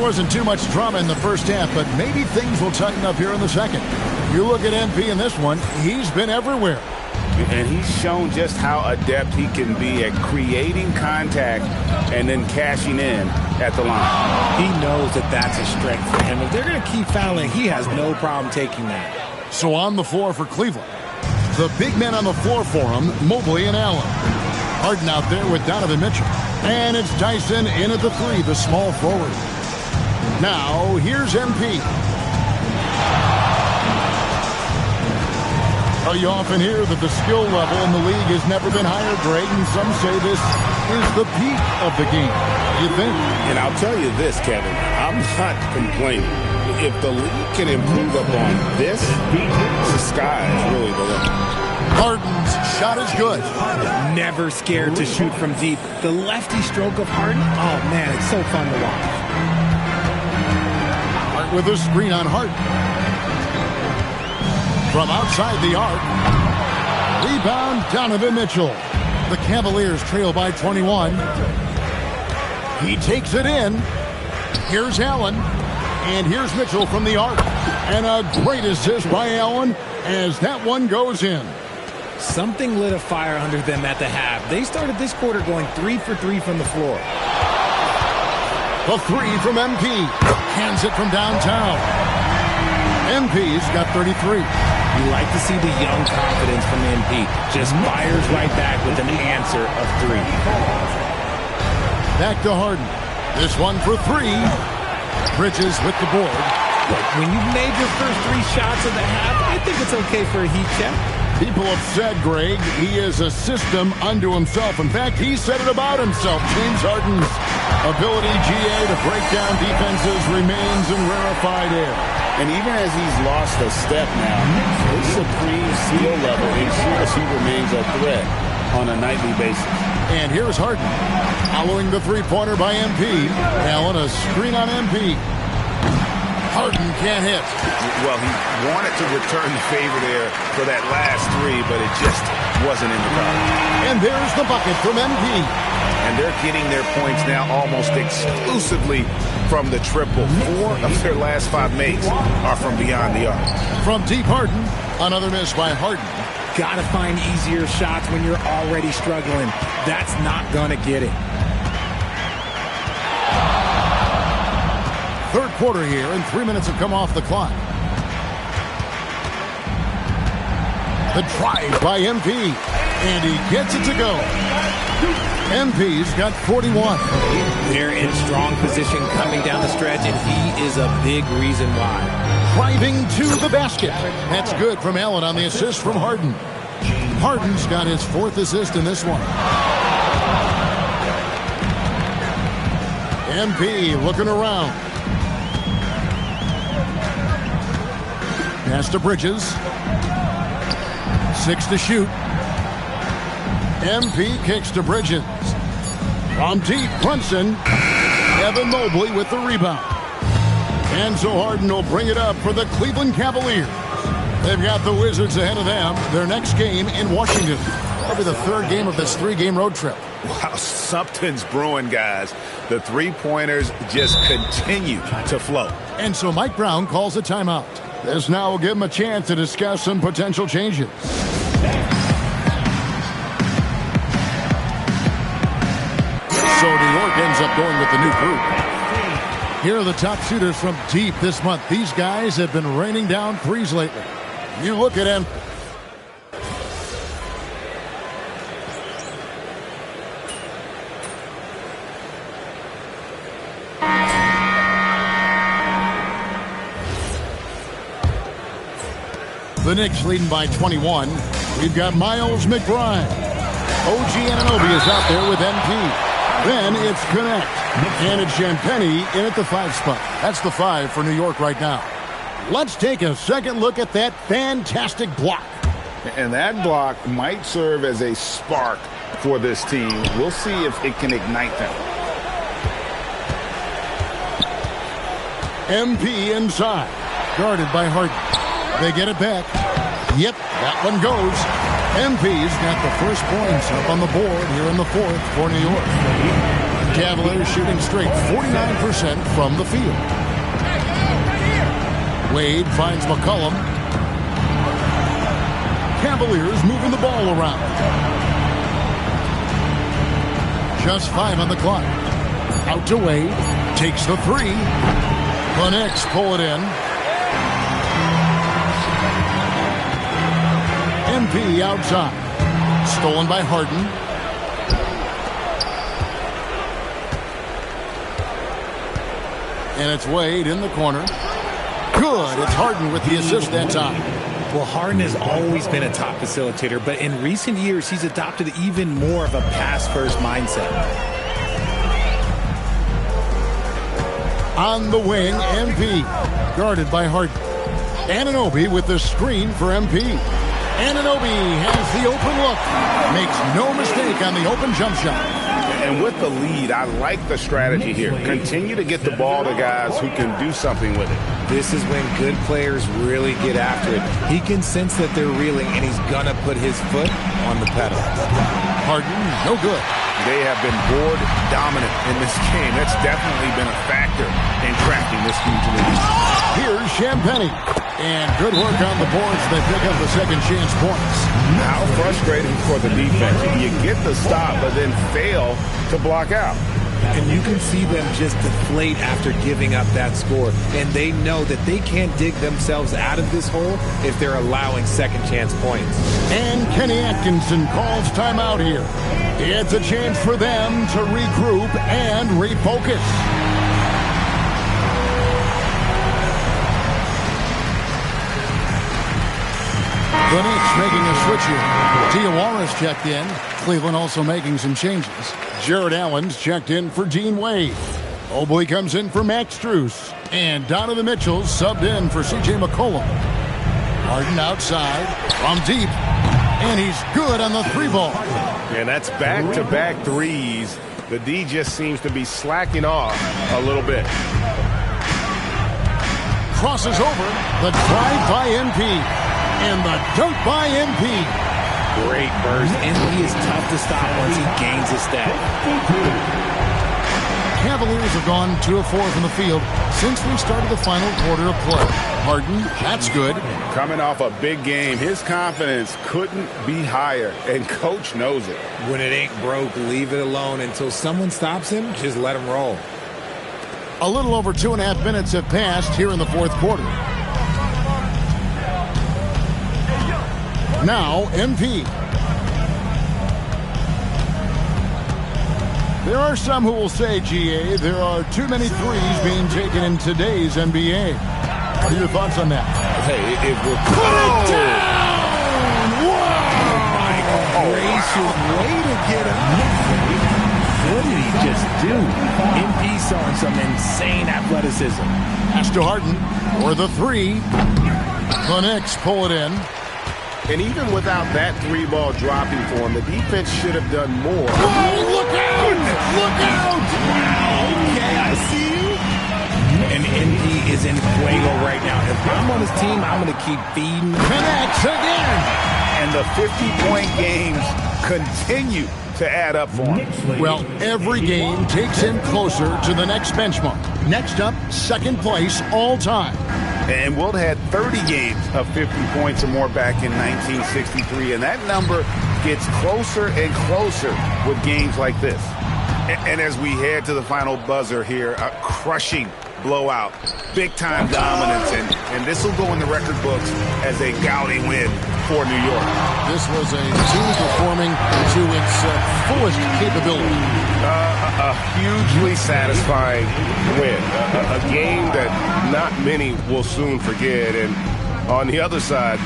wasn't too much drama in the first half, but maybe things will tighten up here in the second. You look at MP in this one, he's been everywhere. And he's shown just how adept he can be at creating contact and then cashing in at the line. He knows that that's a strength for him. If they're going to keep fouling, he has no problem taking that. So on the floor for Cleveland, the big men on the floor for him, Mobley and Allen. Harden out there with Donovan Mitchell. And it's Dyson in at the three, the small forward. Now, here's MP. You often hear that the skill level in the league has never been higher, Greg, and some say this is the peak of the game. You think? And I'll tell you this, Kevin, I'm not complaining. If the league can improve upon this, the sky is really the limit. Harden's shot is good. Never scared to shoot from deep. The lefty stroke of Harden, oh man, it's so fun to watch. Hart with a screen on Harden. From outside the arc. Rebound, Donovan Mitchell. The Cavaliers trail by 21. He takes it in. Here's Allen. And here's Mitchell from the arc. And a great assist by Allen as that one goes in. Something lit a fire under them at the half. They started this quarter going 3 for 3 from the floor. The three from MP. Hands it from downtown. MP's got 33. You like to see the young confidence from MP. Just fires right back with an answer of 3. Back to Harden. This one for 3. Bridges with the board. Look, when you've made your first 3 shots of the half, I think it's okay for a heat check. People have said, Greg, he is a system unto himself. In fact, he said it about himself. James Harden's ability, GA, to break down defenses remains in rarefied air. And even as he's lost a step now, his supreme skill level ensures he remains a threat on a nightly basis. And here's Harden, following the three-pointer by MP. Allen, a screen on MP. Harden can't hit. Well, he wanted to return the favor there for that last 3, but it just wasn't in the cup. And there's the bucket from MP. And they're getting their points now almost exclusively from the triple. 4 of their last 5 makes are from beyond the arc. From deep, Harden, another miss by Harden. Gotta find easier shots when you're already struggling. That's not gonna get it. Third quarter here, and 3 minutes have come off the clock. The drive by MP, and he gets it to go. MP's got 41. They're in strong position coming down the stretch, and he is a big reason why. Driving to the basket. That's good from Allen on the assist from Harden. Harden's got his 4th assist in this one. MP looking around. Pass to Bridges. 6 to shoot. MP kicks to Bridges. From deep, Brunson. Evan Mobley with the rebound. And so Harden will bring it up for the Cleveland Cavaliers. They've got the Wizards ahead of them. Their next game in Washington. Probably the 3rd game of this 3-game road trip. Wow, something's brewing, guys. The three-pointers just continue to flow. And so Mike Brown calls a timeout. This now will give him a chance to discuss some potential changes. So New York ends up going with the new group. Here are the top shooters from deep this month. These guys have been raining down threes lately. You look at him. The Knicks leading by 21. We've got Miles McBride. OG Anunoby is out there with MP. Then it's Connect. And it's Champagnie in at the 5 spot. That's the 5 for New York right now. Let's take a second look at that fantastic block. And that block might serve as a spark for this team. We'll see if it can ignite them. MP inside. Guarded by Harden. They get it back. Yep, that one goes. MP's got the first points up on the board here in the 4th for New York. Cavaliers shooting straight 49% from the field. Wade finds McCollum. Cavaliers moving the ball around. Just 5 on the clock. Out to Wade. Takes the 3. The Knicks pull it in. MP outside. Stolen by Harden. And it's Wade in the corner. Good. It's Harden with the assist that time. Well, Harden has always been a top facilitator, but in recent years, he's adopted even more of a pass-first mindset. On the wing, MP. Guarded by Harden. Anunoby with the screen for MP. Anunoby has the open look. Makes no mistake on the open jump shot. And with the lead, I like the strategy here. Continue to get the ball to guys who can do something with it. This is when good players really get after it. He can sense that they're reeling, and he's going to put his foot on the pedal. Harden, no good. They have been board dominant in this game. That's definitely been a factor in cracking this huge lead. Here's Champagnie. And good work on the boards. They pick up the second chance points. How frustrating for the defense. You get the stop, but then fail to block out. And you can see them just deflate after giving up that score. And they know that they can't dig themselves out of this hole if they're allowing second chance points. And Kenny Atkinson calls timeout here. It's a chance for them to regroup and refocus. The Knicks making a switch here. Diaware's checked in. Cleveland also making some changes. Jared Allen's checked in for Dean Wade. Mobley comes in for Max Strus. And Donovan Mitchell subbed in for C.J. McCollum. Harden outside from deep. And he's good on the 3-ball. And that's back-to-back threes. The D just seems to be slacking off a little bit. Crosses over. The drive by MP. And the dunk by MP. Great burst. MP is tough to stop once he gains his step. Cavaliers have gone 2 of 4 from the field since we started the final quarter of play. Harden, that's good. Coming off a big game, his confidence couldn't be higher, and Coach knows it. When it ain't broke, leave it alone until someone stops him. Just let him roll. A little over 2.5 minutes have passed here in the fourth quarter. Now, MP. There are some who will say, GA, there are too many threes being taken in today's NBA. What are your thoughts on that? Hey, it will put it down! Wow! My gracious, way to get up. What did he just do? MP showing some insane athleticism. Pass to Harden for the 3. The Knicks pull it in. And even without that 3-ball dropping for him, the defense should have done more. Whoa, look out! Look out! Okay, I see you. And MP is in fuego right now. If I'm on his team, I'm going to keep feeding. Connects again! And the 50-point games continue to add up for him. Well, every game takes him closer to the next benchmark. Next up, second place all time. And Wilt had 30 games of 50 points or more back in 1963, and that number gets closer and closer with games like this. And as we head to the final buzzer here, a crushing blowout, big-time dominance, and this will go in the record books as a gaudy win for New York. This was a team performing to its fullest capability. A hugely satisfying win. A game that not many will soon forget. And on the other side,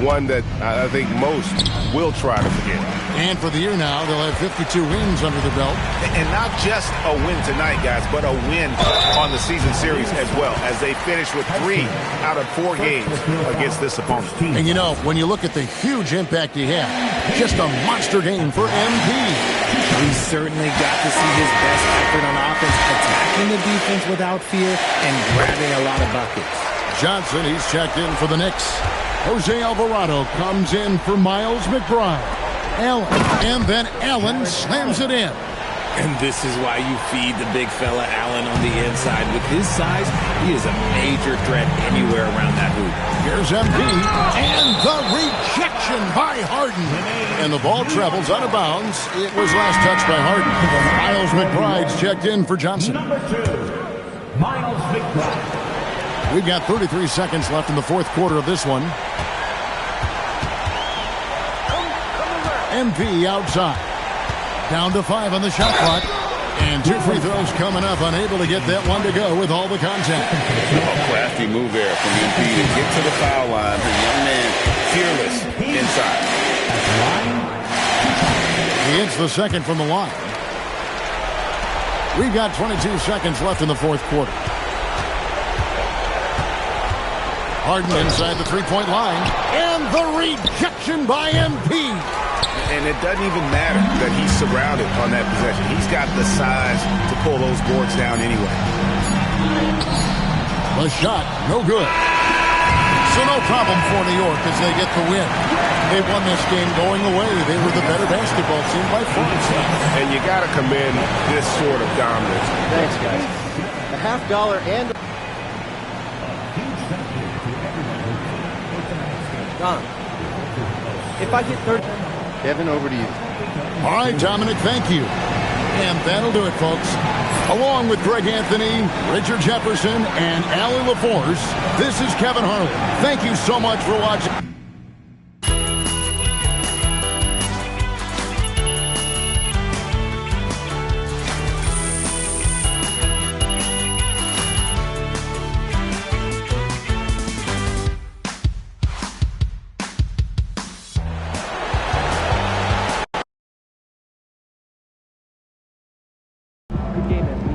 one that I think most will try to forget. And for the year now, they'll have 52 wins under the belt. And not just a win tonight, guys, but a win on the season series as well, as they finish with 3 out of 4 games against this opponent. And you know, when you look at the huge impact he had, just a monster game for MP. We certainly got to see his best effort on offense, attacking the defense without fear and grabbing a lot of buckets. Johnson, he's checked in for the Knicks. Jose Alvarado comes in for Miles McBride. Allen, and then Allen slams it in. And this is why you feed the big fella Allen on the inside. With his size, he is a major threat anywhere around that hoop. Here's MP, and the rejection by Harden. And the ball travels out of bounds. It was last touched by Harden. Miles McBride's checked in for Johnson. Number 2, Miles McBride. We've got 33 seconds left in the fourth quarter of this one. MP outside. Down to 5 on the shot clock. And 2 free throws coming up. Unable to get that one to go with all the contact. A crafty move there from MP to get to the foul line. The young man fearless inside. He hits the second from the line. We've got 22 seconds left in the fourth quarter. Harden inside the three-point line. And the rejection by MP. And it doesn't even matter that he's surrounded on that possession. He's got the size to pull those boards down anyway. The shot, no good. So no problem for New York as they get the win. They won this game going away. They were the better basketball team by far. And you got to commend this sort of dominance. Thanks, guys. A $50 and... Don, if I get 30... Kevin, over to you. All right, Dominic, thank you. And that'll do it, folks. Along with Greg Anthony, Richard Jefferson, and Allie LaForce, this is Kevin Harlan. Thank you so much for watching. Good game, MP.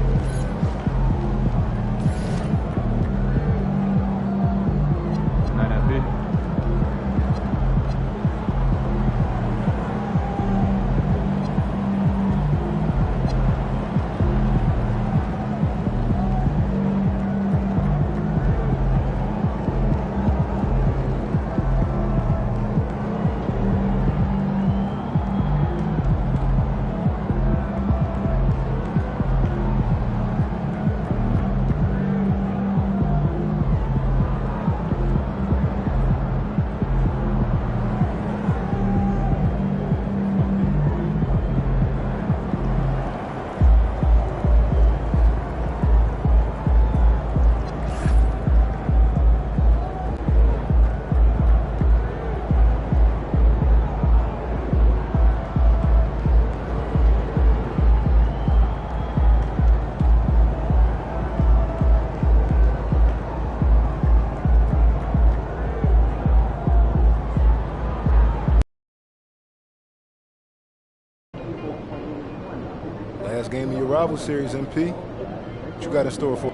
Last game of your rival series, MP. What you got in store for?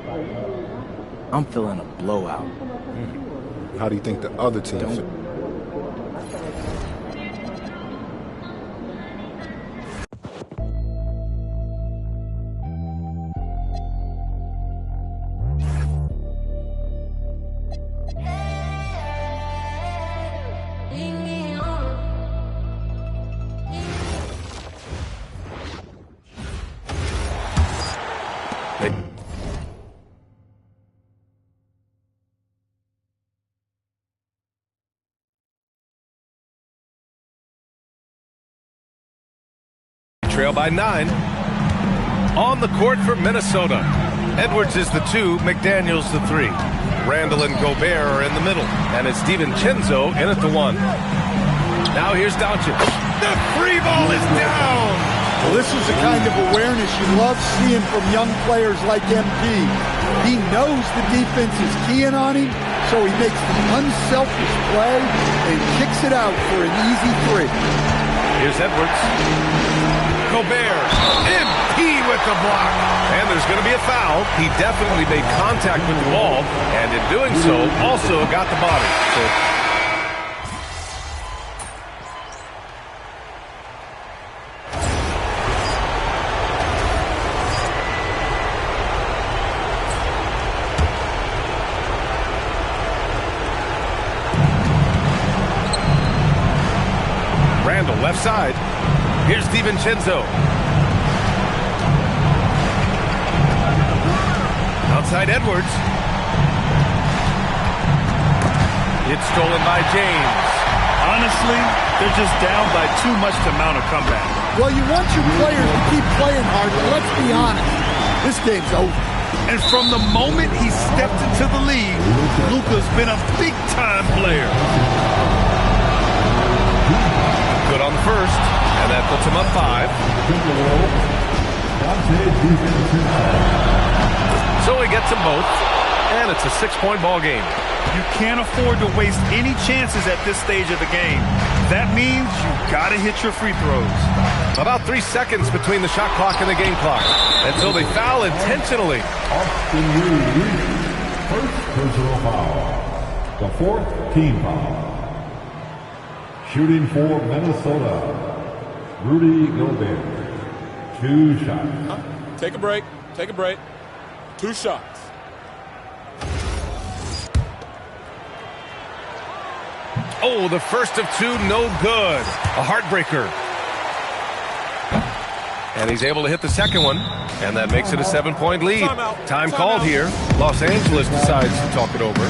I'm feeling a blowout. How do you think the other team feel? Trail by 9. On the court for Minnesota. Edwards is the 2, McDaniels the 3. Randall and Gobert are in the middle. And it's DiVincenzo in at the 1. Now here's Doncic. The free ball is down! Well, this is the kind of awareness you love seeing from young players like MP. He knows the defense is keying on him, so he makes the unselfish play and kicks it out for an easy 3. Here's Edwards. Gobert, MP with the block. And there's going to be a foul. He definitely made contact with the ball, and in doing so, also got the body. Randall, left side. Here's DiVincenzo. inside Edwards. It's stolen by James. Honestly, they're just down by too much to mount a comeback. Well, you want your players to keep playing hard, but let's be honest. This game's over. And from the moment he stepped into the league, Luka's been a big-time player. Good on the first, and that puts him up 5. So he gets them both, and it's a 6-point ball game. You can't afford to waste any chances at this stage of the game. That means you gotta hit your free throws. About 3 seconds between the shot clock and the game clock. And so they foul intentionally. Austin Reed, first personal foul. The 4th team foul. Shooting for Minnesota, Rudy Gobert. 2 shots. Take a break. Take a break. 2 shots. Oh, the first of 2, no good. A heartbreaker. And he's able to hit the second one, and that makes it a 7-point lead. Time called here. Los Angeles decides to talk it over.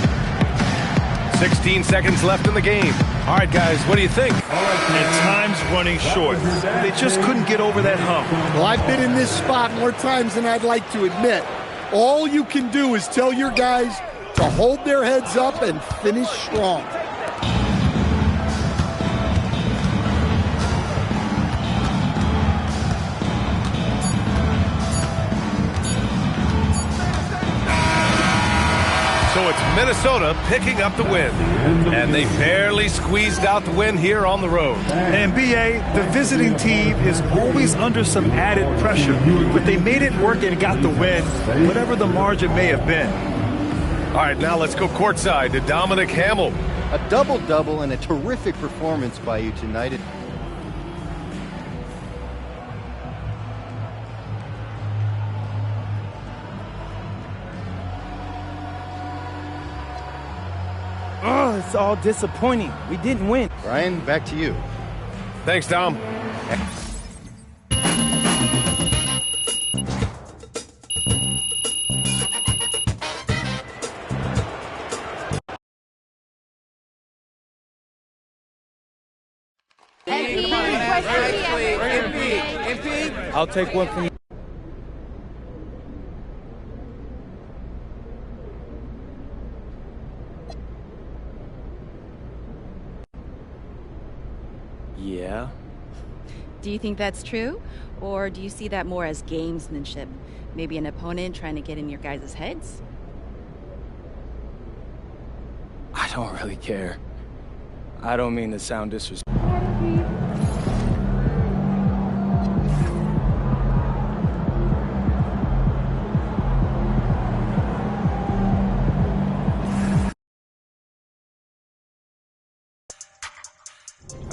16 seconds left in the game. All right, guys, what do you think? And time's running short. They just couldn't get over that hump. Well, I've been in this spot more times than I'd like to admit. All you can do is tell your guys to hold their heads up and finish strong. So it's Minnesota picking up the win. And they barely squeezed out the win here on the road. And BA, the visiting team is always under some added pressure, but they made it work and got the win, whatever the margin may have been. All right, now let's go courtside to Dominic Hamill. A double-double and a terrific performance by you tonight. Oh, it's all disappointing. We didn't win. Ryan, back to you. Thanks, Dom. I'll take one from you. Yeah. Do you think that's true? Or do you see that more as gamesmanship? Maybe an opponent trying to get in your guys' heads? I don't really care. I don't mean to sound disrespectful.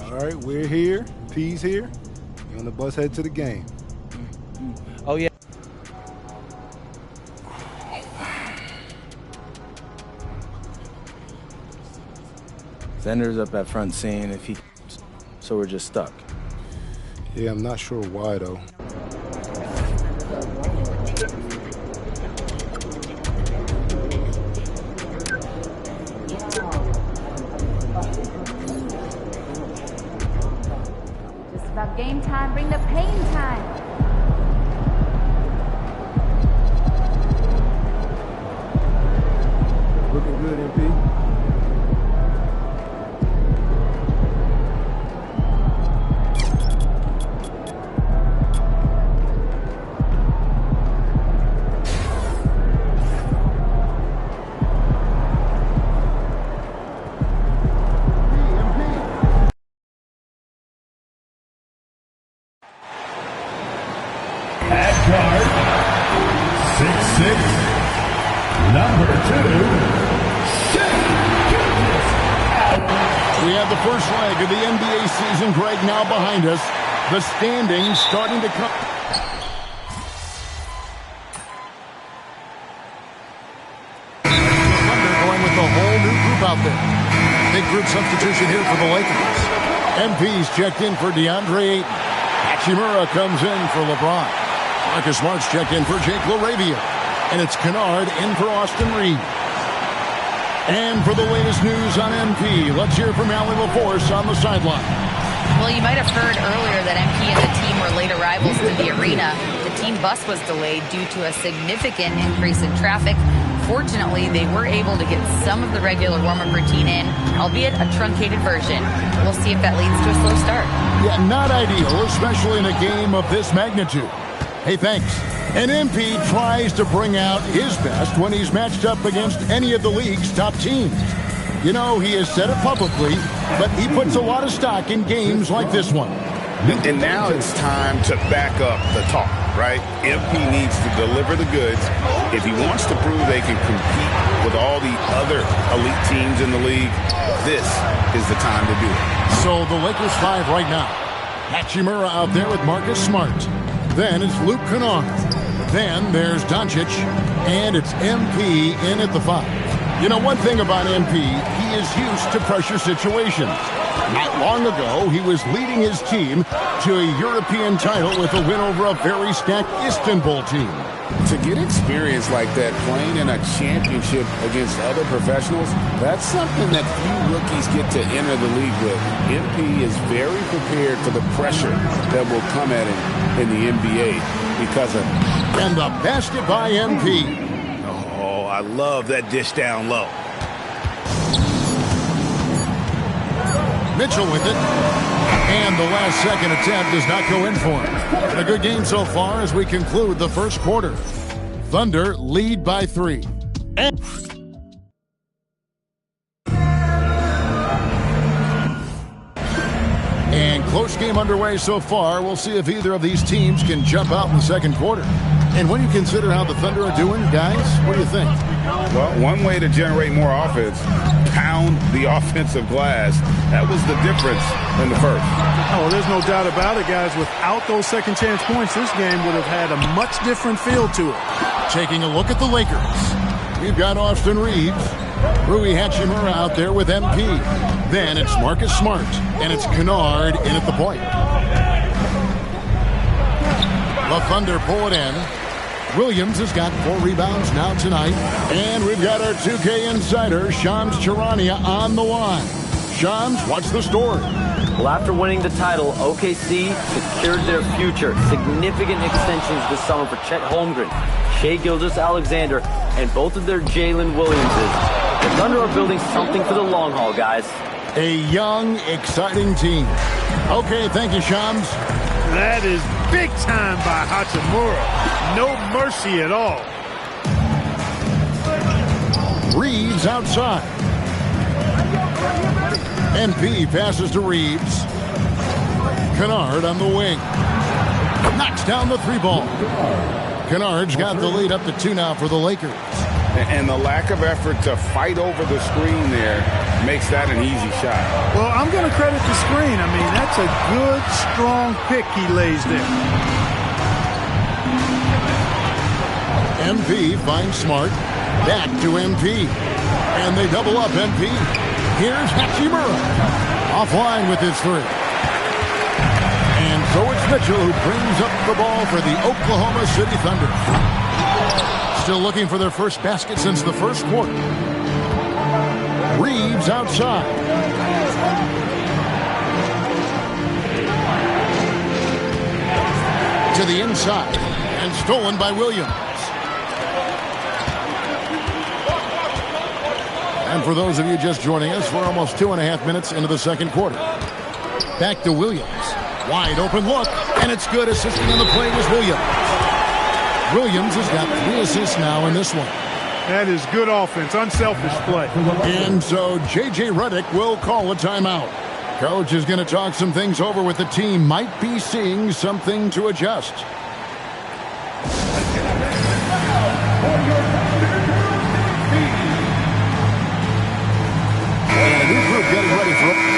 All right, we're here. P's here. You're on the bus head to the game. Oh, yeah. Zender's up at front seeing if he... So we're just stuck. Yeah, I'm not sure why, though. About game time, bring the pain time. Looking good, MP. We have the first leg of the NBA season, Greg, now behind us. The standings starting to come. Thunder going with the whole new group out there. Big group substitution here for the Lakers. MP's checked in for DeAndre Ayton. Hachimura comes in for LeBron. Marcus Smart's checked in for Jake LaRavia. And it's Kennard in for Austin Reed. And for the latest news on MP, let's hear from Allie LaForce on the sideline. Well, you might have heard earlier that MP and the team were late arrivals to the arena. The team bus was delayed due to a significant increase in traffic. Fortunately, they were able to get some of the regular warm-up routine in, albeit a truncated version. We'll see if that leads to a slow start. Yeah, not ideal, especially in a game of this magnitude. Hey, thanks. And MP tries to bring out his best when he's matched up against any of the league's top teams. You know, he has said it publicly, but he puts a lot of stock in games like this one. And now it's time to back up the talk, right? MP needs to deliver the goods if he wants to prove they can compete with all the other elite teams in the league. This is the time to do it. So the Lakers 5 right now. Hachimura out there with Marcus Smart. Then it's Luke Kennard. Then there's Doncic, and it's MP in at the 5. You know, one thing about MP, he is used to pressure situations. Not long ago, he was leading his team to a European title with a win over a very stacked Istanbul team. To get experience like that playing in a championship against other professionals, that's something that few rookies get to enter the league with. MP is very prepared for the pressure that will come at him in the NBA because of it. And the basket by MP. Oh, I love that dish down low. Mitchell with it. And the last second attempt does not go in for him. And a good game so far as we conclude the first quarter. Thunder lead by 3. And close game underway so far. We'll see if either of these teams can jump out in the second quarter. And when you consider how the Thunder are doing, guys, what do you think? Well, one way to generate more offense, pound the offensive glass. That was the difference in the first. Oh, there's no doubt about it, guys. Without those second chance points, this game would have had a much different feel to it. Taking a look at the Lakers. We've got Austin Reeves. Rui Hachimura out there with MP. Then it's Marcus Smart. And it's Kennard in at the point. The Thunder pull it in. Williams has got 4 rebounds now tonight. And we've got our 2K insider, Shams Charania, on the line. Shams, what's the story? Well, after winning the title, OKC secured their future. Significant extensions this summer for Chet Holmgren, Shai Gilgeous-Alexander, and both of their Jalen Williamses. The Thunder are building something for the long haul, guys. A young, exciting team. Okay, thank you, Shams. That is big time by Hachimura. No mercy at all. Reeves outside. MP passes to Reeves. Kennard on the wing. Knocks down the 3-ball. Kennard's got the lead up to 2 now for the Lakers. And the lack of effort to fight over the screen there makes that an easy shot. Well, I'm going to credit the screen. I mean, that's a good, strong pick he lays there. MP finds Smart. Back to MP. And they double up MP. Here's Hachimura. Offline with his 3. And so it's Mitchell who brings up the ball for the Oklahoma City Thunder. Still looking for their first basket since the first quarter. Reeves outside. To the inside. And stolen by Williams. And for those of you just joining us, we're almost 2.5 minutes into the second quarter. Back to Williams. Wide open look. And it's good. Assisting on the play was Williams. Williams has got 3 assists now in this one. That is good offense, unselfish play. And so J.J. Redick will call a timeout. Coach is going to talk some things over with the team. Might be seeing something to adjust. And a new group getting ready for it.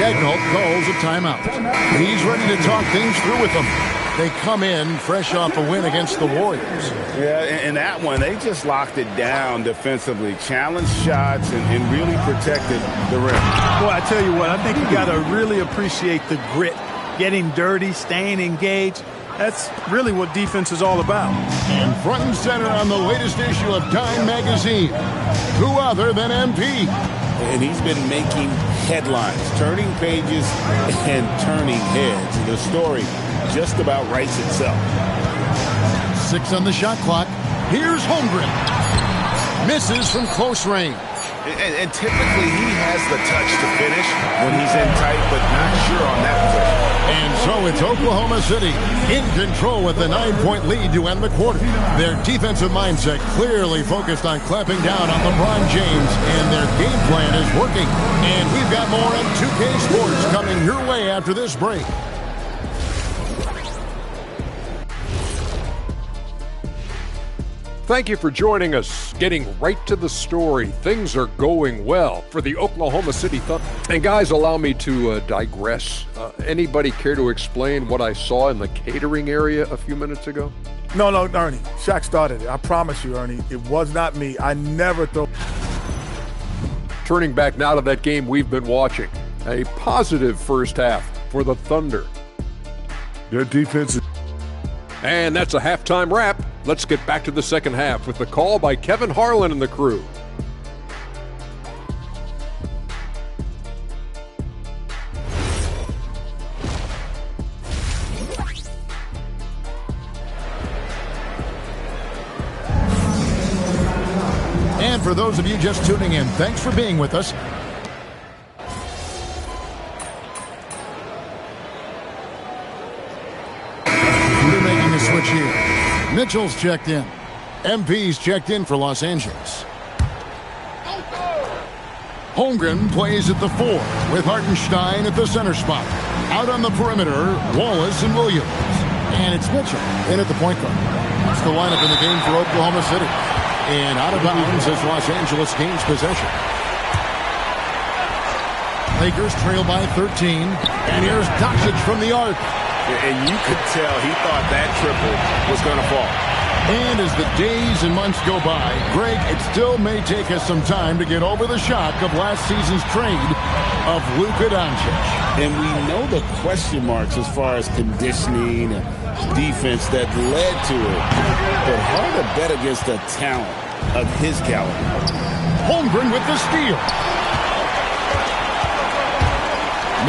Dagnall calls a timeout. He's ready to talk things through with them. They come in fresh off a win against the Warriors. Yeah, in that one, they just locked it down defensively, challenged shots, and really protected the rim. Well, I tell you what, I think you got to really appreciate the grit getting dirty, staying engaged. That's really what defense is all about. And front and center on the latest issue of Time Magazine, who other than MP? And he's been making headlines, turning pages and turning heads. The story just about writes itself. 6 on the shot clock. Here's Holmgren. Misses from close range. And typically he has the touch to finish when he's in tight, but not sure on that position. And so it's Oklahoma City in control with a 9-point lead to end the quarter. Their defensive mindset clearly focused on clamping down on LeBron James, and their game plan is working. And we've got more on 2K Sports coming your way after this break. Thank you for joining us. Getting right to the story. Things are going well for the Oklahoma City Thunder. And guys, allow me to digress. Anybody care to explain what I saw in the catering area a few minutes ago? No, Ernie. Shaq started it. I promise you, Ernie. It was not me. I never thought. Turning back now to that game we've been watching. A positive first half for the Thunder. Their defense is... And that's a halftime wrap. Let's get back to the second half with the call by Kevin Harlan and the crew. And for those of you just tuning in, thanks for being with us. We're making a switch here. Mitchell's checked in. MP's checked in for Los Angeles. Holmgren plays at the 4 with Hartenstein at the center spot. Out on the perimeter, Wallace and Williams. And it's Mitchell in at the point guard. That's the lineup in the game for Oklahoma City. And out of bounds as Los Angeles gains possession. Lakers trail by 13. And here's Doncic from the arc. And you could tell he thought that triple was going to fall. And as the days and months go by, Greg, it still may take us some time to get over the shock of last season's trade of Luka Doncic. And we know the question marks as far as conditioning and defense that led to it. But hard to bet against a talent of his caliber. Holmgren with the steal.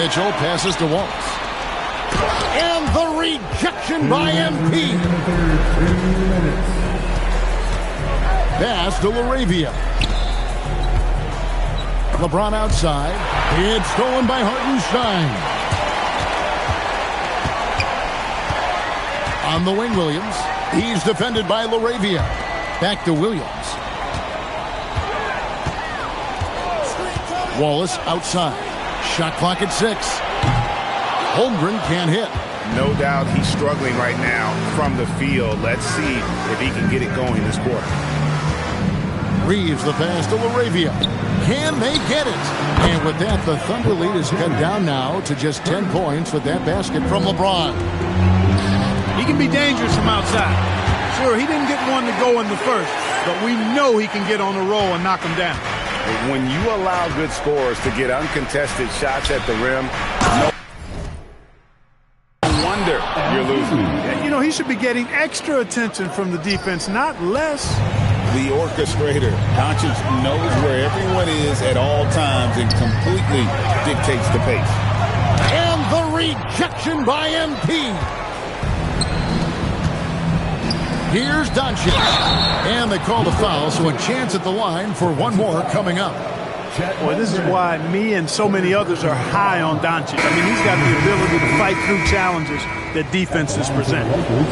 Mitchell passes to Wallace. And the rejection by MP. Pass to LaRavia. LeBron outside. It's stolen by Hartenstein. On the wing, Williams. He's defended by LaRavia. Back to Williams. Wallace outside. Shot clock at 6. Holmgren can't hit. No doubt he's struggling right now from the field. Let's see if he can get it going this quarter. Reeves the pass to LaRavia. Can they get it? And with that, the Thunder lead is cut down now to just 10 points with that basket from LeBron. He can be dangerous from outside. Sure, he didn't get one to go in the first, but we know he can get on a roll and knock him down. When you allow good scorers to get uncontested shots at the rim, no wonder you're losing. You know, he should be getting extra attention from the defense, not less. The orchestrator, Doncic, knows where everyone is at all times and completely dictates the pace. And the rejection by MP. Here's Doncic. And they call the foul, so a chance at the line for one more coming up. Well, this is why me and so many others are high on Doncic. I mean, he's got the ability to fight through challenges that defenses present.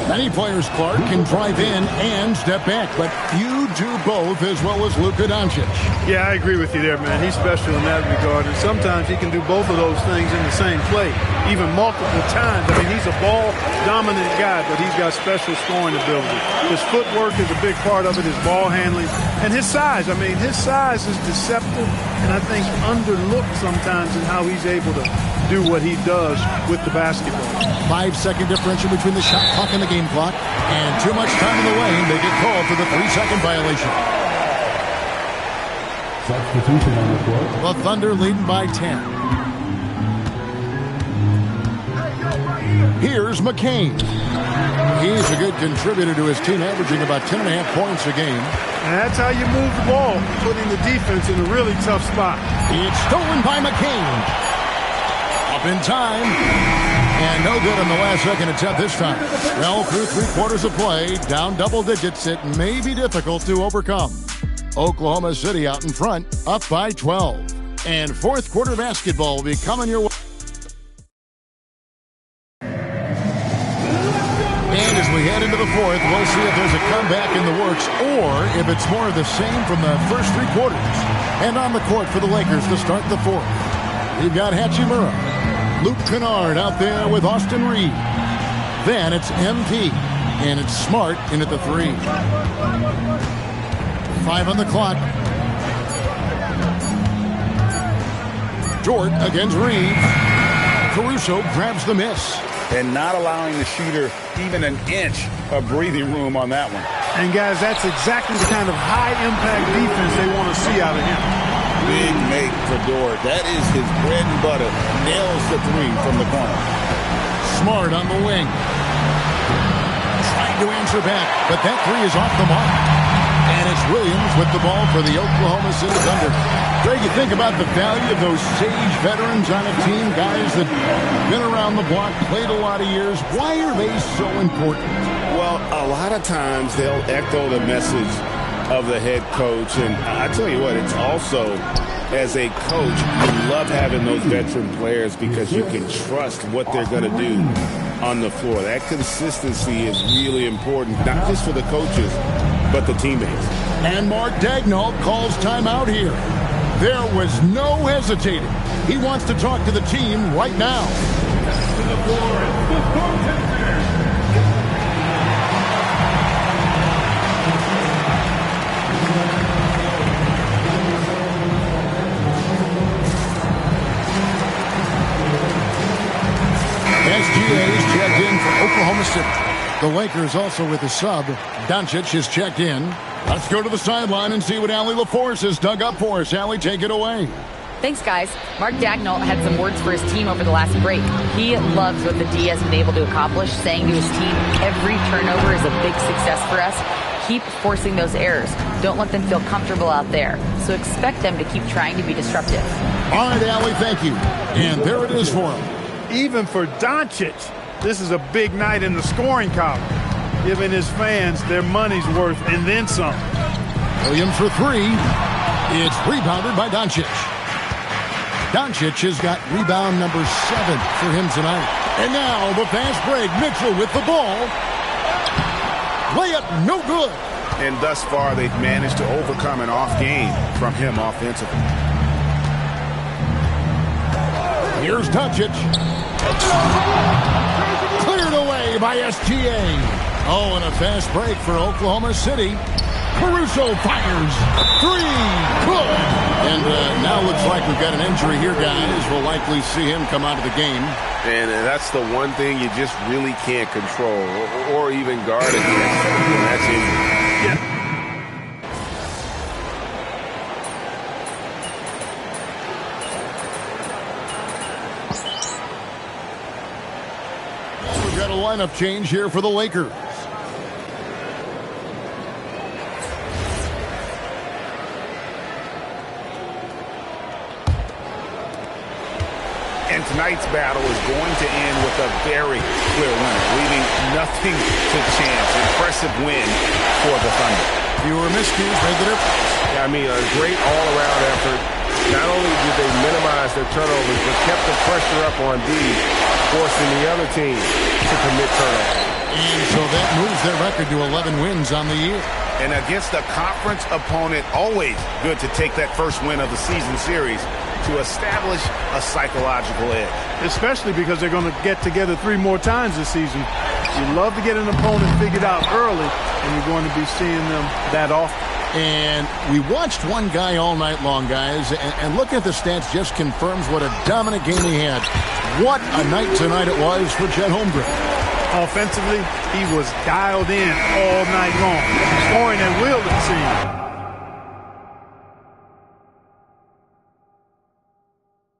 Many players, Clark, can drive in and step back, but few do both as well as Luka Doncic. Yeah, I agree with you there, man. He's special in that regard, and sometimes he can do both of those things in the same play, even multiple times. I mean, he's a ball-dominant guy, but he's got special scoring ability. His footwork is a big part of it, his ball handling, and his size. I mean, his size is deceptive, and I think underlooked sometimes in how he's able to do what he does with the basketball. 5-second differential between the shot clock and the game clock, and too much time in the lane. They get called for the 3-second violation. Substitution on the court. The Thunder leading by 10. Here's McCain. He's a good contributor to his team, averaging about 10.5 points a game. And that's how you move the ball, putting the defense in a really tough spot. It's stolen by McCain. Up in time. And no good on the last second attempt this time. Well, through 3/4 of play, down double digits, it may be difficult to overcome. Oklahoma City out in front, up by 12. And fourth quarter basketball will be coming your way. And as we head into the fourth, we'll see if there's a comeback in the works or if it's more of the same from the first 3 quarters. And on the court for the Lakers to start the fourth, we've got Hachimura, Luke Kennard out there with Austin Reed. Then it's MP, and it's Smart in at the 3. 5 on the clock. Dort against Reed. Caruso grabs the miss. And not allowing the shooter even an inch of breathing room on that one. And, guys, that's exactly the kind of high-impact defense they want to see out of him. Big make for Dort. That is his bread and butter. Nails the 3 from the corner. Smart on the wing. Trying to answer back, but that 3 is off the mark. And it's Williams with the ball for the Oklahoma City Thunder. Greg, you think about the value of those sage veterans on a team, guys that been around the block, played a lot of years. Why are they so important? Well, a lot of times they'll echo the message of the head coach. And I tell you what, it's also, as a coach, you love having those veteran players because you can trust what they're going to do on the floor. That consistency is really important, not just for the coaches, but the teammates. And Mark Daigneault calls timeout here. There was no hesitating. He wants to talk to the team right now. SGA's checked in for Oklahoma City. The Lakers also with a sub. Doncic is checked in. Let's go to the sideline and see what Allie LaForce has dug up for us. Allie, take it away. Thanks, guys. Mark Daigneault had some words for his team over the last break. He loves what the D has been able to accomplish, saying to his team, every turnover is a big success for us. Keep forcing those errors. Don't let them feel comfortable out there. So expect them to keep trying to be disruptive. All right, Allie, thank you. And there it is for him. Even for Doncic, this is a big night in the scoring column, giving his fans their money's worth and then some. Williams for 3. It's rebounded by Doncic. Doncic has got rebound number 7 for him tonight. And now the fast break. Mitchell with the ball. Layup no good. And thus far, they've managed to overcome an off game from him offensively. Here's Doncic. Cleared away by SGA. Oh, and a fast break for Oklahoma City. Caruso fires. 3. Good. And now looks like we've got an injury here, guys. We'll likely see him come out of the game. And that's the one thing you just really can't control or even guard against. And that's injury. Yeah. We've got a lineup change here for the Lakers. And tonight's battle is going to end with a very clear winner, leaving nothing to chance. Impressive win for the Thunder. Fewer miscues made the difference. Yeah, I mean, a great all-around effort. Not only did they minimize their turnovers, but kept the pressure up on D, forcing the other team to commit turnovers. And so that moves their record to 11 wins on the year. And against a conference opponent, always good to take that first win of the season series to establish a psychological edge. Especially because they're going to get together 3 more times this season. You love to get an opponent figured out early, and you're going to be seeing them that often. And we watched one guy all night long, guys, and looking at the stats just confirms what a dominant game he had. What a night tonight it was for Chet Holmgren. Offensively, he was dialed in all night long, scoring at will, it seemed.